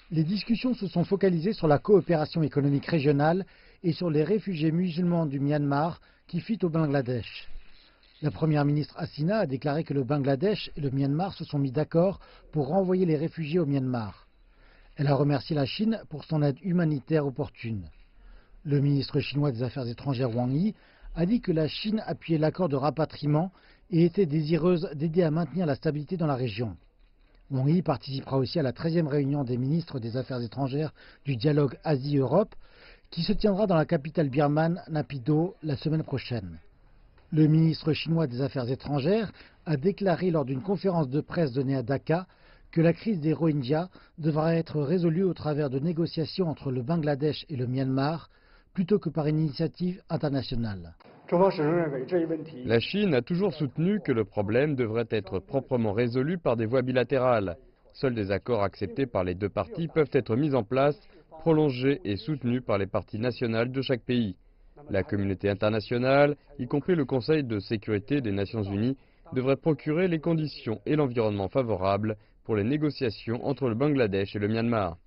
Les discussions se sont focalisées sur la coopération économique régionale et sur les réfugiés musulmans du Myanmar qui fuient au Bangladesh. La première ministre Hasina a déclaré que le Bangladesh et le Myanmar se sont mis d'accord pour renvoyer les réfugiés au Myanmar. Elle a remercié la Chine pour son aide humanitaire opportune. Le ministre chinois des Affaires étrangères Wang Yi a dit que la Chine appuyait l'accord de rapatriement et était désireuse d'aider à maintenir la stabilité dans la région. Wang Yi participera aussi à la 13e réunion des ministres des Affaires étrangères du dialogue Asie-Europe qui se tiendra dans la capitale birmane, Naypyidaw, la semaine prochaine. Le ministre chinois des Affaires étrangères a déclaré lors d'une conférence de presse donnée à Dhaka que la crise des Rohingyas devra être résolue au travers de négociations entre le Bangladesh et le Myanmar plutôt que par une initiative internationale. La Chine a toujours soutenu que le problème devrait être proprement résolu par des voies bilatérales. Seuls des accords acceptés par les deux parties peuvent être mis en place, prolongés et soutenus par les parties nationales de chaque pays. La communauté internationale, y compris le Conseil de sécurité des Nations Unies, devrait procurer les conditions et l'environnement favorables pour les négociations entre le Bangladesh et le Myanmar.